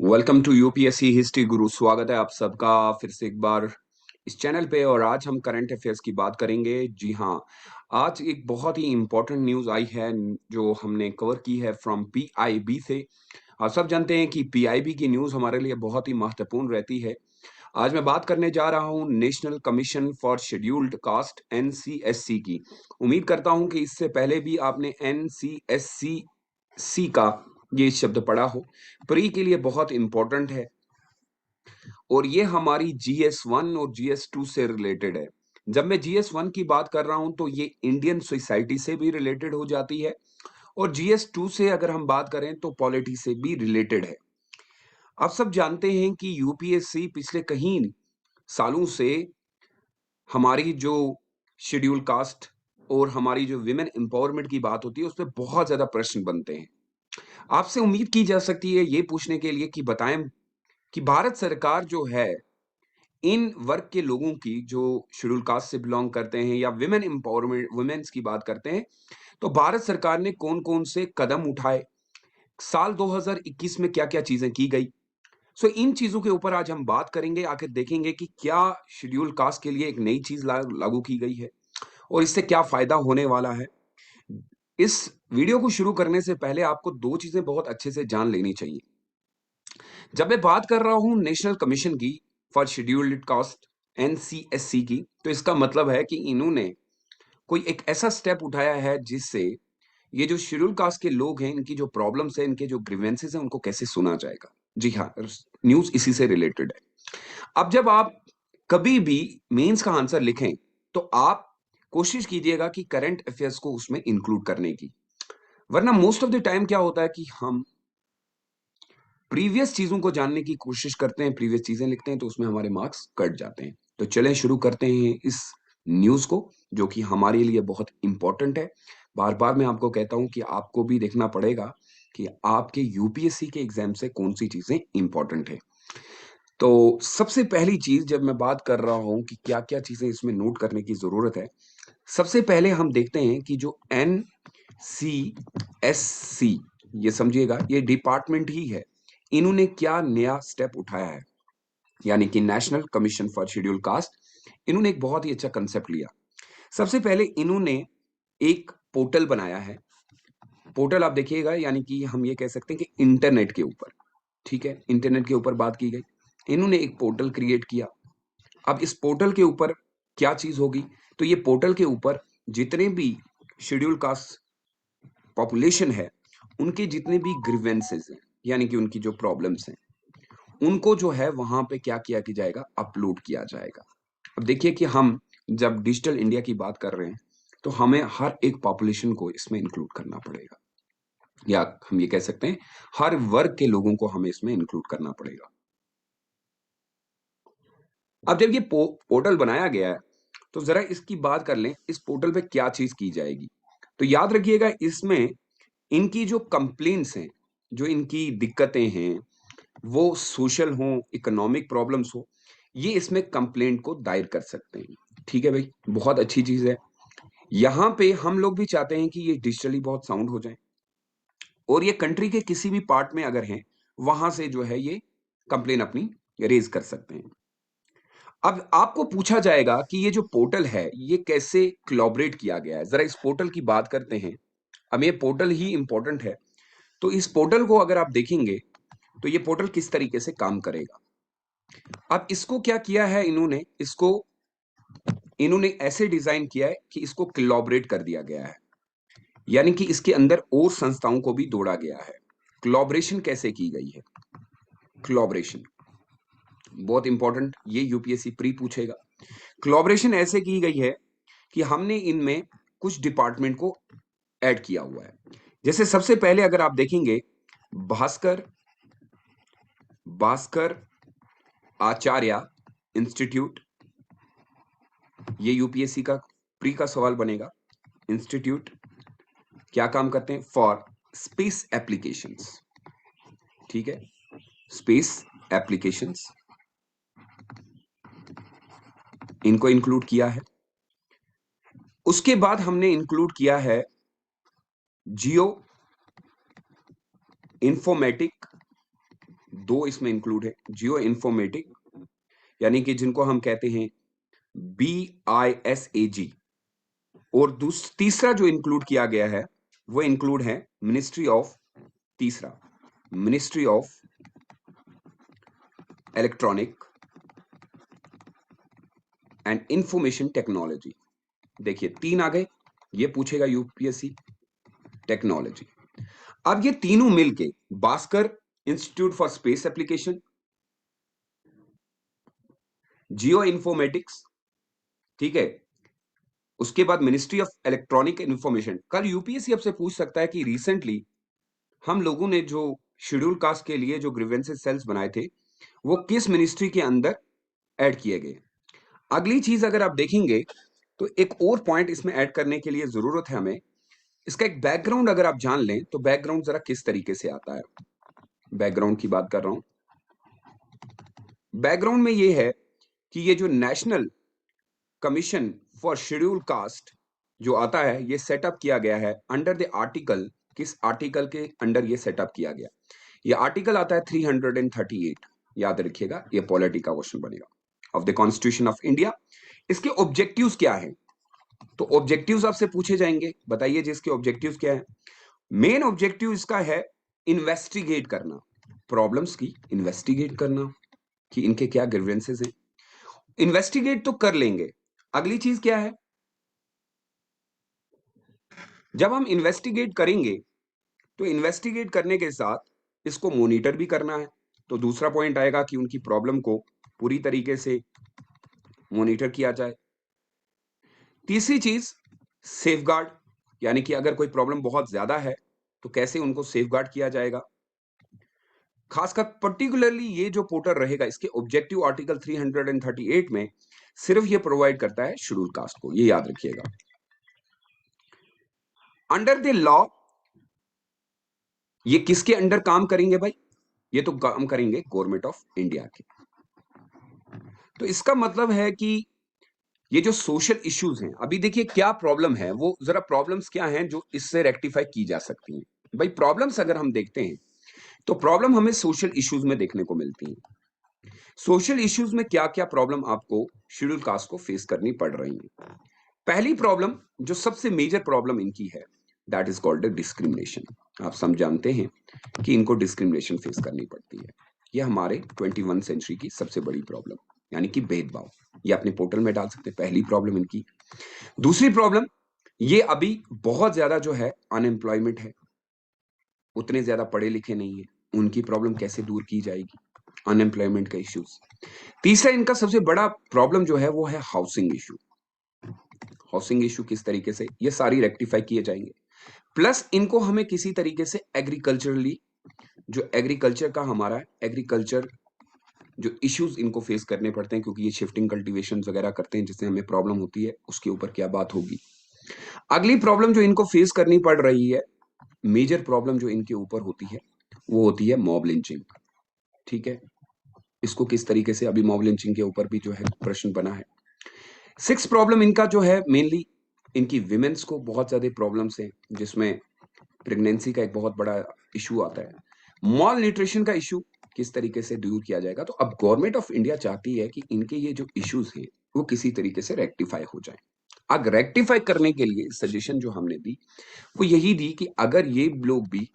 Welcome to UPSC history गुरु। स्वागत है आप सबका फिर से एक बार इस चैनल पे। और आज हम करंट अफेयर्स की बात करेंगे। जी हाँ, आज एक बहुत ही इंपॉर्टेंट न्यूज़ आई है जो हमने कवर की है फ्रॉम पीआईबी से। आप सब जानते हैं कि पीआईबी की न्यूज़ हमारे लिए बहुत ही महत्वपूर्ण रहती है। आज मैं बात करने जा रहा हूँ national commission for scheduled caste NCSC की। उम्मीद करता हूँ कि इससे पहले भी आपने एनसीएससी सी का ये शब्द पढ़ा हो। प्री के लिए बहुत इंपॉर्टेंट है और ये हमारी जीएस 1 और जीएस 2 से रिलेटेड है। जब मैं जीएस 1 की बात कर रहा हूं तो ये इंडियन सोसाइटी से भी रिलेटेड हो जाती है और जीएस 2 से अगर हम बात करें तो पॉलिटी से भी रिलेटेड है। आप सब जानते हैं कि यूपीएससी पिछले कई सालों से हमारी जो शेड्यूल कास्ट और हमारी जो विमेन एम्पावरमेंट की बात होती है उस पर बहुत ज्यादा प्रश्न बनते हैं। आपसे उम्मीद की जा सकती है ये पूछने के लिए कि बताएं कि भारत सरकार जो है इन वर्ग के लोगों की जो शेड्यूल कास्ट से बिलोंग करते हैं या विमेन एम्पावरमेंट वुमेन्स की बात करते हैं, तो भारत सरकार ने कौन-कौन से कदम उठाए, साल 2021 में क्या-क्या चीजें की गई। सो इन चीजों के ऊपर आज हम बात करेंगे। आखिर देखेंगे कि क्या शेड्यूल कास्ट के लिए एक नई चीज लागू की गई है और इससे क्या फायदा होने वाला है। इस वीडियो को शुरू करने से पहले आपको दो चीजें बहुत अच्छे से जान लेनी चाहिए। जब मैं बात कर रहा हूं नेशनल कमीशन की फॉर शेड्यूल्ड कास्ट एनसीएससी की, तो इसका मतलब है कि इन्होंने कोई एक ऐसा स्टेप उठाया है जिससे ये जो शेड्यूल कास्ट के लोग हैं, इनकी जो प्रॉब्लम्स है, इनके जो ग्रीवेंसेस हैं, उनको कैसे सुना जाएगा। जी हाँ, न्यूज़ इसी से रिलेटेड है। अब जब आप कभी भी मेंस का आंसर लिखें, तो आप कोशिश कीजिएगा कि करंट अफेयर्स को उसमें इंक्लूड करने की। वरना मोस्ट ऑफ द टाइम क्या होता है कि हम प्रीवियस चीज़ों को जानने की कोशिश करते हैं, प्रीवियस चीज़ें लिखते हैं, तो उसमें हमारे मार्क्स कट जाते हैं। तो चलें शुरू करते हैं इस न्यूज़ को, जो कि हमारे लिए बहुत इम्पोर्टेंट है। बार-बार मैं आपको कहता हूँ कि आपको भी देखना पड़ेगा कि आपके यूपीएससी के एग्ज़ाम से कौन-सी चीज़ें इम्पोर्टेंट है। तो सबसे पहली चीज़ जब मैं बात कर रहा हूँ कि क्या-क्या चीज़ें इसमें नोट करने की ज़रूरत है, सबसे पहले हम देखते हैं कि जो एनसीएससी, ये समझिएगा, ये डिपार्टमेंट ही है। इन्होंने क्या नया स्टेप उठाया है, यानी कि national commission for schedule caste. इन्होंने एक बहुत ही अच्छा कंसेप्ट लिया। सबसे पहले इन्होंने एक पोर्टल बनाया है। पोर्टल आप देखिएगा, यानी कि हम ये कह सकते हैं कि इंटरनेट के ऊपर, ठीक है, इंटरनेट के ऊपर बात की गई। इन्होंने एक पोर्टल क्रिएट किया। अब इस पोर्टल के ऊपर क्या चीज होगी, तो ये पोर्टल के ऊपर जितने भी शेड्यूल कास्ट पॉपुलेशन है, उनके जितने भी ग्रीवेंसेस हैं, यानी कि उनकी जो प्रॉब्लम्स हैं, उनको जो है वहां पे क्या किया कि जाएगा, अपलोड किया जाएगा। अब देखिए कि हम जब डिजिटल इंडिया की बात कर रहे हैं, तो हमें हर एक पॉपुलेशन को इसमें इंक्लूड करना पड़ेगा, या हम ये कह सकते हैं हर वर्ग के लोगों को हमें इसमें इंक्लूड करना पड़ेगा। अब जब ये पोर्टल बनाया गया है, तो जरा इसकी बात कर लें, इस पोर्टल पे क्या चीज की जाएगी। तो याद रखिएगा, इसमें इनकी जो कंप्लेंट्स हैं, जो इनकी दिक्कतें हैं, वो सोशल हो, इकोनॉमिक प्रॉब्लम्स हो, ये इसमें कंप्लेंट को दायर कर सकते हैं। ठीक है भाई, बहुत अच्छी चीज है। यहाँ पे हम लोग भी चाहते हैं कि ये डिजिटली बहुत साउंड हो जाए और ये कंट्री के किसी भी पार्ट में अगर हैं, वहां से जो है ये कंप्लेन अपनी रेज कर सकते हैं। अब आपको पूछा जाएगा कि ये जो पोर्टल है, ये कैसे कोलैबोरेट किया गया है। जरा इस पोर्टल की बात करते हैं। अब ये पोर्टल ही इंपॉर्टेंट है, तो इस पोर्टल को अगर आप देखेंगे, तो ये पोर्टल किस तरीके से काम करेगा। अब इसको क्या किया है इन्होंने ऐसे डिजाइन किया है कि इसको कोलैबोरेट कर दिया गया है, यानी कि इसके अंदर और संस्थाओं को भी जोड़ा गया है। कोलैबोरेशन कैसे की गई है, कोलैबोरेशन बहुत इंपॉर्टेंट, ये यूपीएससी प्री पूछेगा। कोलैबोरेशन ऐसे की गई है कि हमने इनमें कुछ डिपार्टमेंट को ऐड किया हुआ है। जैसे सबसे पहले अगर आप देखेंगे, भास्कर भास्कर आचार्य इंस्टीट्यूट, ये यूपीएससी का प्री का सवाल बनेगा। इंस्टीट्यूट क्या काम करते हैं, फॉर स्पेस एप्लीकेशंस, ठीक है, स्पेस एप्लीकेशंस, इनको इंक्लूड किया है। उसके बाद हमने इंक्लूड किया है जियो इंफॉर्मेटिक दो इसमें इंक्लूड है, जियो इन्फॉर्मेटिक यानी कि जिनको हम कहते हैं BISAG, और तीसरा जो इंक्लूड किया गया है वो इंक्लूड है ministry of electronic and information technology. देखिए 3 आ गए, ये पूछेगा यूपीएससी टेक्नोलॉजी। अब ये तीनों मिलके Bhaskar institute for space application, geo informatics, ठीक है, उसके बाद मिनिस्ट्री ऑफ इलेक्ट्रॉनिक इंफॉर्मेशन। कल यूपीएससी आपसे पूछ सकता है कि रिसेंटली हम लोगों ने जो शेड्यूल कास्ट के लिए जो ग्रीवेंसेस सेल्स बनाए थे वो किस मिनिस्ट्री के अंदर ऐड किए गए। अगली चीज अगर आप देखेंगे तो एक और पॉइंट इसमें ऐड करने के लिए जरूरत है हमें, इसका एक बैकग्राउंड अगर आप जान लें तो बैकग्राउंड जरा किस तरीके से आता है। बैकग्राउंड की बात कर रहा हूं। बैकग्राउंड में ये है कि ये जो national commission for schedule caste जो आता है ये सेटअप किया गया है अंडर द आर्टिकल, किस आर्टिकल के अंडर ये सेटअप किया गया। ये आर्टिकल आता है 338, याद रखिएगा, ये पॉलिटी का क्वेश्चन बनेगा, of the constitution of India. इसके ऑब्जेक्टिव्स क्या हैं, तो ऑब्जेक्टिव्स आपसे पूछे जाएंगे, बताइए जी इसके ऑब्जेक्टिव्स क्या है। मेन ऑब्जेक्टिव इसका है इन्वेस्टिगेट करना, प्रॉब्लम्स की इन्वेस्टिगेट करना कि इनके क्या ग्रीवेंसेस हैं। इन्वेस्टिगेट तो कर लेंगे, अगली चीज क्या है, जब हम इन्वेस्टिगेट करेंगे तो इन्वेस्टिगेट करने के साथ इसको मॉनिटर भी करना है। तो दूसरा पॉइंट आएगा कि उनकी प्रॉब्लम को पूरी तरीके से मॉनिटर किया जाए। तीसरी चीज सेफगार्ड, यानी कि अगर कोई प्रॉब्लम बहुत ज्यादा है तो कैसे उनको सेफगार्ड किया जाएगा। खासकर पर्टिकुलरली ये जो पोर्टल रहेगा इसके ऑब्जेक्टिव आर्टिकल 338 में सिर्फ ये प्रोवाइड करता है शेड्यूल कास्ट को, ये याद रखिएगा। अंडर द लॉ ये किसके अंडर काम करेंगे भाई, ये तो काम करेंगे गवर्नमेंट ऑफ इंडिया के। तो इसका मतलब है कि ये जो सोशल इश्यूज हैं, अभी देखिए क्या प्रॉब्लम है, वो जरा प्रॉब्लम्स क्या हैं जो इससे रेक्टिफाई की जा सकती हैं। भाई प्रॉब्लम्स अगर हम देखते हैं तो प्रॉब्लम हमें सोशल इश्यूज में देखने को मिलती है। सोशल इश्यूज में क्या क्या प्रॉब्लम आपको शेड्यूल कास्ट को फेस करनी पड़ रही है। पहली प्रॉब्लम जो सबसे मेजर प्रॉब्लम इनकी है दैट इज कॉल्ड डिस्क्रिमिनेशन। आप सब जानते हैं कि इनको डिस्क्रिमिनेशन फेस करनी पड़ती है। यह हमारे 21 सेंचुरी की सबसे बड़ी प्रॉब्लम, यानी कि भेदभाव। ये अपने पोर्टल में डाल सकते हैं, पहली प्रॉब्लम इनकी। दूसरी प्रॉब्लम ये अभी बहुत ज्यादा जो है अनएम्प्लॉयमेंट है, उतने ज्यादा पढ़े लिखे नहीं है, उनकी प्रॉब्लम कैसे दूर की जाएगी, अनएम्प्लॉयमेंट का इश्यूज। तीसरा इनका सबसे बड़ा प्रॉब्लम जो है वो है हाउसिंग इशू। हाउसिंग इशू किस तरीके से ये सारी रेक्टिफाई किए जाएंगे। प्लस इनको हमें किसी तरीके से एग्रीकल्चरली, जो एग्रीकल्चर का हमारा एग्रीकल्चर जो इश्यूज इनको फेस करने पड़ते हैं क्योंकि ये शिफ्टिंग कल्टीवेशन वगैरह करते हैं जिससे हमें प्रॉब्लम होती है, उसके ऊपर क्या बात होगी। अगली प्रॉब्लम जो इनको फेस करनी पड़ रही है, मेजर प्रॉब्लम जो इनके ऊपर होती है वो होती है मॉब लिंचिंग। ठीक है, इसको किस तरीके से, अभी मॉब लिंचिंग के ऊपर भी जो है प्रश्न बना है। सिक्स प्रॉब्लम इनका जो है मेनली इनकी विमेन्स को बहुत ज्यादा प्रॉब्लम्स हैं, जिसमें प्रेगनेंसी का एक बहुत बड़ा इशू आता है। मॉल न्यूट्रिशन का इशू किस तरीके से दूर किया जाएगा। तो अब गवर्नमेंट ऑफ इंडिया चाहती है कि इनके ये जो इश्यूज हैं वो किसी तरीके से रेक्टिफाई हो जाए। अब रेक्टिफाई करने के लिए सजेशन जो हमने दी वो यही दी कि अगर ये लोग भी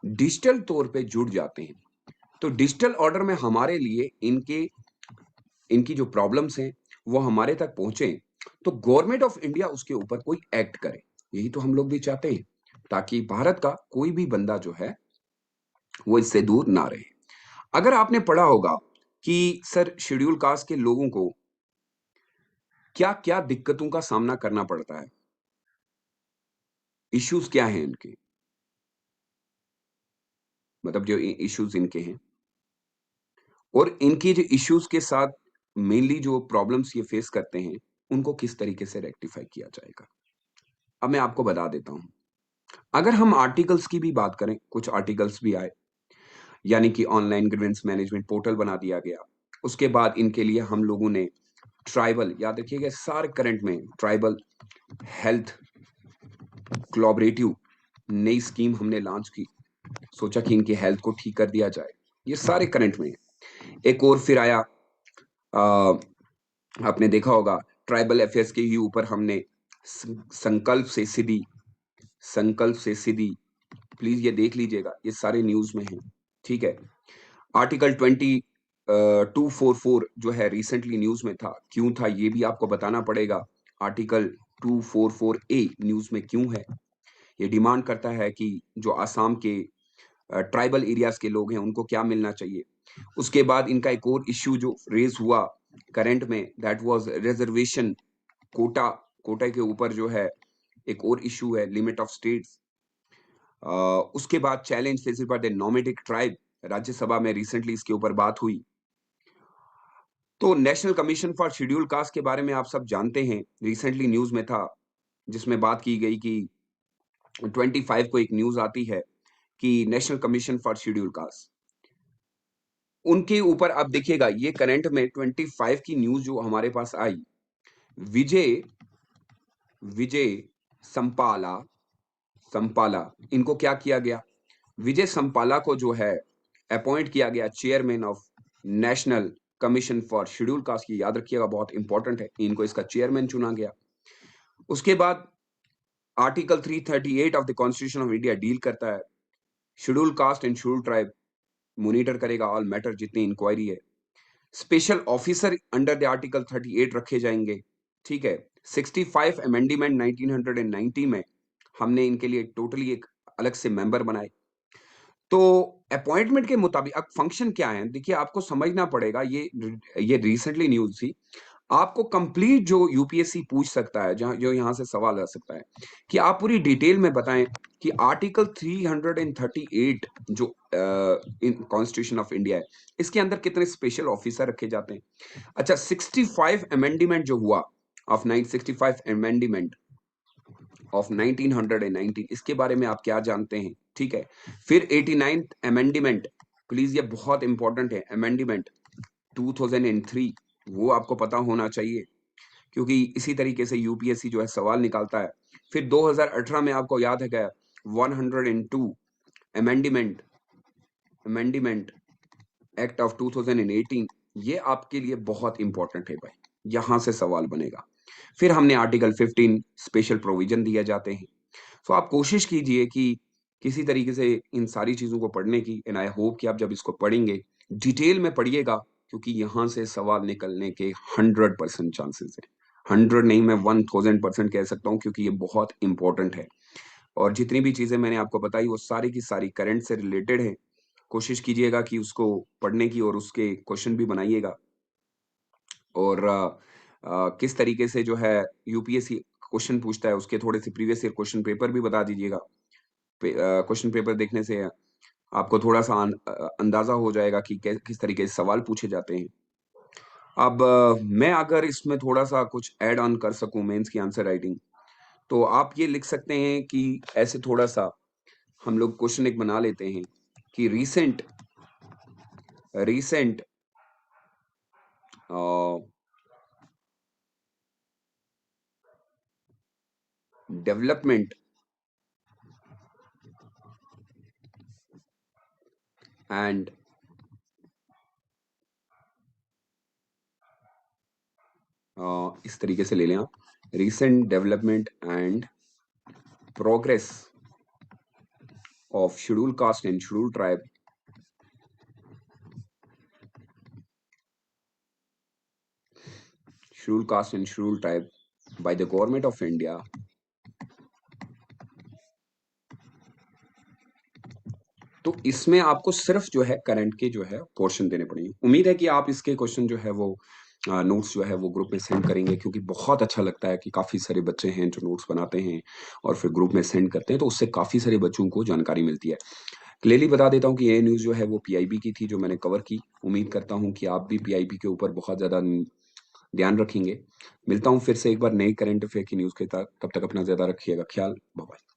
डिजिटल तौर पे जुड़ जाते हैं तो डिजिटल ऑर्डर में हमारे लिए इनके इनकी जो प्रॉब्लम्स हैं वो हमारे तक पहुंचे, तो गवर्नमेंट ऑफ इंडिया उसके ऊपर कोई एक्ट करे। यही तो हम लोग भी चाहते हैं, ताकि भारत का कोई भी बंदा जो है वो इससे दूर ना रहे। अगर आपने पढ़ा होगा कि सर शेड्यूल कास्ट के लोगों को क्या क्या दिक्कतों का सामना करना पड़ता है, इश्यूज क्या हैं इनके, मतलब जो इश्यूज इनके हैं और इनके जो इश्यूज के साथ मेनली जो प्रॉब्लम्स ये फेस करते हैं उनको किस तरीके से रेक्टिफाई किया जाएगा। अब मैं आपको बता देता हूं, अगर हम आर्टिकल्स की भी बात करें, कुछ आर्टिकल्स भी आए, यानी कि ऑनलाइन ग्रीवेंस मैनेजमेंट पोर्टल बना दिया गया। उसके बाद इनके लिए हम लोगों ने ट्राइबल, याद रखिएगा सारे करंट में ट्राइबल हेल्थ कोलैबोरेटिव नई स्कीम हमने लॉन्च की, सोचा कि इनकी हेल्थ को ठीक कर दिया जाए। ये सारे करंट में है। एक और फिर आया, आ, आपने देखा होगा ट्राइबल अफेयर्स के ही ऊपर हमने संकल्प से सिद्धि, संकल्प से सिद्धि, प्लीज ये देख लीजिएगा, ये सारे न्यूज में है। ठीक है। आर्टिकल 244 जो है रिसेंटली न्यूज में था, क्यों था ये भी आपको बताना पड़ेगा। आर्टिकल 244A न्यूज में क्यों है? ये डिमांड करता है कि जो आसाम के ट्राइबल एरियाज के लोग हैं उनको क्या मिलना चाहिए। उसके बाद इनका एक और इश्यू जो रेज हुआ करंट में, that was reservation, quota, quota के ऊपर जो है एक और इश्यू है, लिमिट ऑफ स्टेट्स। उसके बाद challenge faced by the nomadic tribe, Rajya Sabha में रिसेंटली इसके ऊपर बात हुई। तो national commission for schedule caste के बारे में आप सब जानते हैं, रिसेंटली न्यूज में था, जिसमें बात की गई कि 25 को एक न्यूज आती है कि national commission for schedule caste, उनके ऊपर आप देखिएगा ये करंट में 25 की न्यूज जो हमारे पास आई, विजय विजय संपाला, संपाला, इनको क्या किया गया? विजय संपाला को जो है अपॉइंट किया गया chairman of national commission for schedule caste की, याद रखिएगा बहुत इंपॉर्टेंट है, इनको इसका चेयरमैन चुना गया। उसके बाद article 338 of the constitution of India deal करता है schedule caste and schedule tribe, monitor करेगा ऑल मैटर जितनी इंक्वायरी है। Special officer under the article 38 रखे जाएंगे। ठीक है। 65 अमेंडमेंट 1990 में हमने इनके लिए टोटली एक अलग से मेंबर बनाए। तो अपॉइंटमेंट के मुताबिक अब फंक्शन क्या है, देखिए आपको समझना पड़ेगा, ये रिसेंटली न्यूज थी। आपको कंप्लीट जो यूपीएससी पूछ सकता है, जहां जो यहां से सवाल आ सकता है कि आप पूरी डिटेल में बताएं कि आर्टिकल 338 जो इन कॉन्स्टिट्यूशन ऑफ इंडिया है, इसके अंदर कितने स्पेशल ऑफिसर रखे जाते हैं। अच्छा, 65 अमेंडमेंट जो हुआ ऑफ 965 अमेंडमेंट ऑफ 1919, इसके बारे में आप क्या जानते हैं? ठीक है। फिर 89th अमेंडमेंट, प्लीज ये बहुत इंपॉर्टेंट है, अमेंडमेंट 2003, वो आपको पता होना चाहिए क्योंकि इसी तरीके से यूपीएससी जो है सवाल निकालता है। फिर 2018 में आपको याद है क्या, 102 अमेंडमेंट, अमेंडमेंट एक्ट ऑफ 2018, ये आपके लिए बहुत इंपॉर्टेंट है भाई, यहां से सवाल बनेगा। फिर हमने आर्टिकल 15 स्पेशल प्रोविजन दिए जाते हैं। तो आप कोशिश कीजिए कि किसी तरीके से इन सारी चीजों को पढ़ने की, एंड आई होप कि आप जब इसको पढ़ेंगे डिटेल में पढ़िएगा, क्योंकि यहां से सवाल निकलने के 100% चांसेस है। 100 नहीं, मैं 1000% कह सकता हूं, क्योंकि ये बहुत इंपॉर्टेंट है। और जितनी भी चीजें मैंने आपको बताई वो सारी की सारी करंट से रिलेटेड है। कोशिश कीजिएगा कि उसको पढ़ने की और उसके क्वेश्चन भी बनाइएगा। और किस तरीके से जो है यूपीएससी क्वेश्चन पूछता है, उसके थोड़े से प्रीवियस ईयर क्वेश्चन पेपर भी बता दीजिएगा। क्वेश्चन पेपर देखने से आपको थोड़ा सा अंदाजा हो जाएगा कि किस तरीके से सवाल पूछे जाते हैं। अब मैं अगर इसमें थोड़ा सा कुछ ऐड ऑन कर सकूं मेंस की आंसर राइटिंग, तो आप ये लिख सकते हैं कि ऐसे थोड़ा सा हम लोग क्वेश्चन एक बना लेते हैं कि रीसेंट रीसेंट डेवलपमेंट एंड इस तरीके से ले लें आप, recent development and progress of schedule caste and schedule tribe, schedule caste and schedule tribe by the government of India. तो इसमें आपको सिर्फ जो है करंट के जो है पोर्शन देने पड़ेंगे। उम्मीद है कि आप इसके क्वेश्चन जो है वो नोट्स जो है वो ग्रुप में सेंड करेंगे, क्योंकि बहुत अच्छा लगता है कि काफ़ी सारे बच्चे हैं जो नोट्स बनाते हैं और फिर ग्रुप में सेंड करते हैं, तो उससे काफ़ी सारे बच्चों को जानकारी मिलती है। क्लियरली बता देता हूँ कि ये न्यूज़ जो है वो पीआईबी की थी जो मैंने कवर की। उम्मीद करता हूँ कि आप भी पीआईबी के ऊपर बहुत ज़्यादा ध्यान रखेंगे। मिलता हूँ फिर से एक बार नई करंट अफेयर की न्यूज़ के साथ, तब तक अपना ज़्यादा रखिएगा ख्याल। Bye bye.